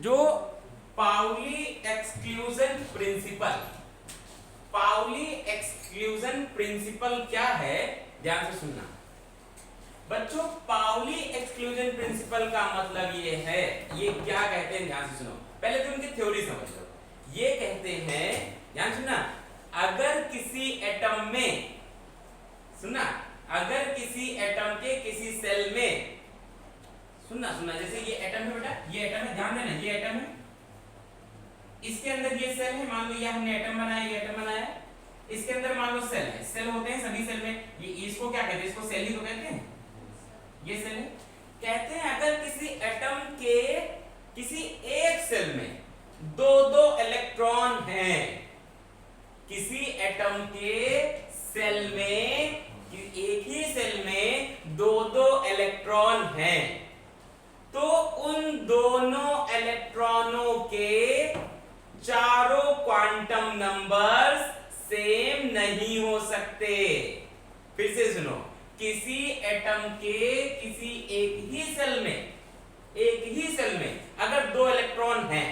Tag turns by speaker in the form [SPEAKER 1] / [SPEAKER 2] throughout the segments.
[SPEAKER 1] जो Pauli exclusion principle, Pauli exclusion principle क्या है, ध्यान से सुनना बच्चों। पाउली एक्सक्लूजन प्रिंसिपल का मतलब ये है, ये क्या कहते हैं ध्यान से सुनो, पहले तो उनकी थ्योरी समझ लो। ये कहते हैं, ध्यान सुनना, अगर किसी एटम में, सुनना, अगर किसी एटम के किसी सेल में, सुनना सुनना, जैसे ये एटम है बेटा, ये एटम है, ध्यान देना, ये एटम है, इसके अंदर ये सेल है, मान लो ये हमने एटम बनाया, ये एटम बनाया, इसके अंदर मान लो सेल है, सेल होते हैं सभी सेल में, ये इसको क्या कहते हैं, इसको सेल ही तो कहते हैं, ये सेल है। कहते हैं अगर किसी एटम के किसी एक सेल में दो दो इलेक्ट्रॉन हैं, किसी एटम के सेल में, एक ही सेल में दो दो इलेक्ट्रॉन हैं, तो उन दोनों इलेक्ट्रॉनों के चारों क्वांटम नंबर्स सेम नहीं हो सकते। फिर से सुनो, किसी एटम के किसी एक ही सेल में, एक ही सेल में अगर दो इलेक्ट्रॉन हैं,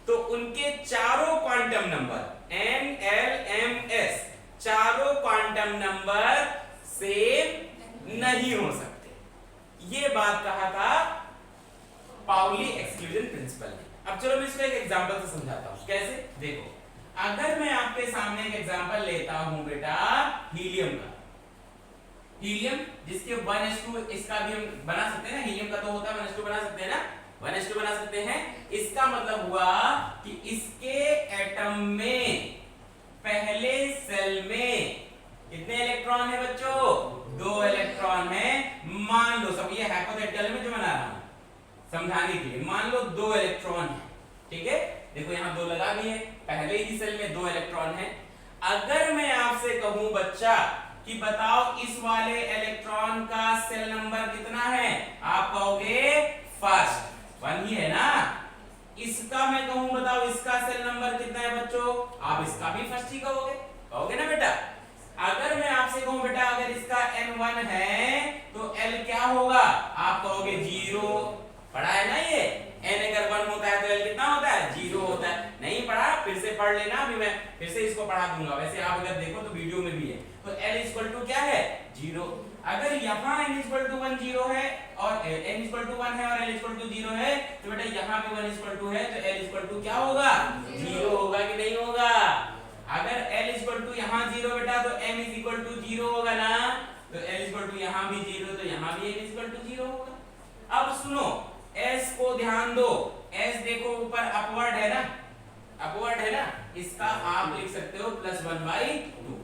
[SPEAKER 1] तो उनके चारों quantum number n l m s, चारों क्वांटम नंबर सेम नहीं हो सकते। ये बात कहा था पाउली एक्सक्लूजन प्रिंसिपल ने। अब चलो मैं इसको एक एग्जांपल से समझाता हूं, कैसे, देखो, अगर मैं आपके सामने एक एग्जांपल लेता हूं बेटा हीलियम का, हीलियम जिसके 1s2, इसका भी हम बना सकते हैं ना, हीलियम का तो होता है 1s2, बना सकते हैं ना, 1s2 बना सकते हैं। इसका मतलब हुआ कि इसके एटम में पहले सेल में कितने इलेक्ट्रॉन है बच्चों, दो इलेक्ट्रॉन है। मान लो, सब ये हाइपोथेटिकल में जो बना रहा हूं समझाने के लिए, मान लो दो इलेक्ट्रॉन है, ठीक है, देखो यहां दो लगा भी है, पहले ही सेल में दो इलेक्ट्रॉन है। अगर मैं आपसे कहूं बच्चा कि बताओ इस वाले इलेक्ट्रॉन का सेल नंबर कितना है, आप कहोगे फर्स्ट, 1 ही है ना। इसका मैं कहूं बताओ इसका सेल नंबर कितना है बच्चों, आप इसका भी फर्स्ट ही कहोगे, कहोगे ना बेटा। अगर मैं आपसे कहूं बेटा अगर इसका n1 है तो l क्या होगा, आप कहोगे 0, पढ़ा है ना ये, n अगर 1 होता है तो l कितना होता है, 0 होता है। नहीं पढ़ा, फिर से पढ़ लेना, अभी मैं फिर से इसको पढ़ा दूंगा, वैसे आप अगर देखो तो वीडियो में भी है। तो l इक्वल टू क्या है, 0। अगर यहाँ n इक्वल टू 1 0 है और n इक्वल टू 1 है और l इक्वल टू 0 है, तो बेटा यहाँ भी 1 इक्वल टू है तो l इक्वल टू क्या होगा, 0 होगा कि नहीं होगा। अगर l इक्वल टू यहाँ 0 बेटा तो m इज इक्वल टू 0 होगा ना, तो l इक्वल टू यहाँ भी 0 तो यहाँ भी m इक्वल टू 0 होगा। अब सुनो, s को ध्यान दो, s देखो ऊपर अपवर्ड है ना, अपवर्ड है ना, इसका आप लिख सकते हो +1/2,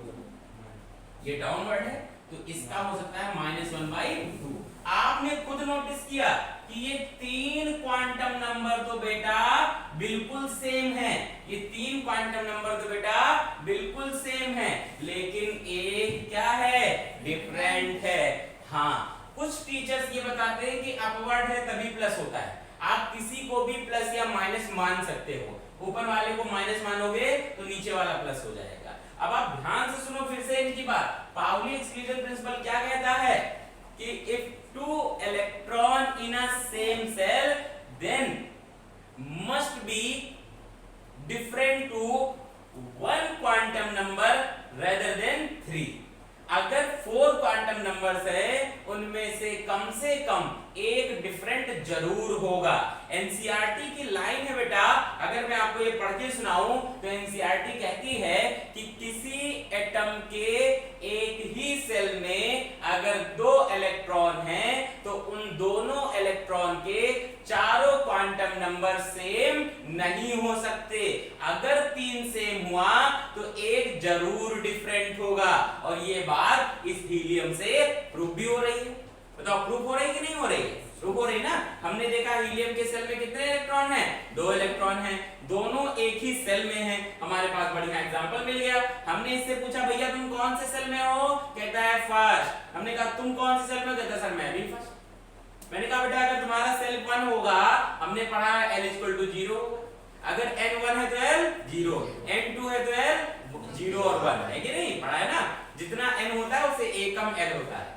[SPEAKER 1] ये डाउनवर्ड है तो इसका हो सकता है -1/2। आपने खुद नोटिस किया कि ये तीन क्वांटम नंबर तो बेटा बिल्कुल सेम है, ये तीन क्वांटम नंबर तो बेटा बिल्कुल सेम है, लेकिन एक क्या है, डिफरेंट है। हाँ, कुछ टीचर्स ये बताते हैं कि अपवर्ड है तभी प्लस होता है, आप किसी को भी प्लस या माइनस मान सकते हो, ऊपर वाले को माइनस मानोगे तो नीचे वाला प्लस हो जाएगा। अब आप ध्यान से सुनो फिर से इनकी बात, पाउली एक्सक्लूजन प्रिंसिपल क्या कहता है कि if two electron in a same cell then must be different to 1 quantum number rather than 3। अगर 4 क्वांटम नंबर्स है उनमें से कम एक डिफरेंट जरूर होगा। एनसीईआरटी की लाइन है बेटा, अगर मैं आपको ये पढ़ के सुनाऊं तो एनसीईआरटी कहती है कि किसी एटम के एक ही सेल में अगर 2 इलेक्ट्रॉन हैं तो उन दोनों इलेक्ट्रॉन के चारों क्वांटम नंबर सेम नहीं हो सकते। अगर 3 सेम हुआ तो एक जरूर डिफरेंट होगा, और ये बात इस हीलियम से प्रूव भी हो रही है। बताओ प्रूफ हो रही है कि नहीं हो रही है, प्रूफ हो रही ना। हमने देखा हीलियम के सेल में कितने इलेक्ट्रॉन हैं, 2 इलेक्ट्रॉन हैं, दोनों एक ही सेल में हैं। हमारे पास बढ़िया एग्जांपल मिल गया। हमने इससे पूछा भैया तुम कौन से सेल में हो, कहता है फर्स्ट। हमने कहा तुम कौन से सेल में, कहता सर मैं भी फर्स्ट। मैंने कहा बेटा अगर तुम्हारा सेल 1 होगा, हमने पढ़ा है l इक्वल टू 0, अगर n1 है तो l 0, n2 है तो l 0 और 1 है कि नहीं, पढ़ा है ना। जितना n होता है उससे एक कम l होता है,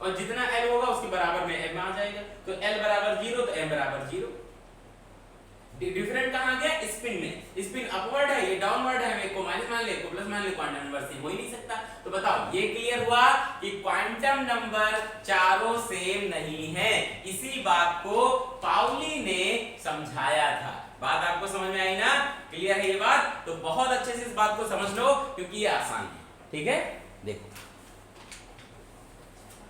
[SPEAKER 1] और जितना l होगा उसके बराबर में m आ जाएगा। तो l बराबर 0 तो m बराबर 0। डिफरेंट कहाँ गया, स्पिन में। स्पिन अपवर्ड है, ये डाउनवर्ड है, एक को माइनस मान ले, एक को प्लस मान ले, क्वांटम नंबर सेम हो ही नहीं सकता। तो बताओ ये क्लियर हुआ कि क्वांटम नंबर चारों सेम नहीं है। इसी बात को पाउली ने समझाया था। बात आपको समझ में आई ना, क्लियर है ये बात? तो बहुत अच्छे से इस बात को समझ लो क्योंकि ये आसान है। ठीक है, देखो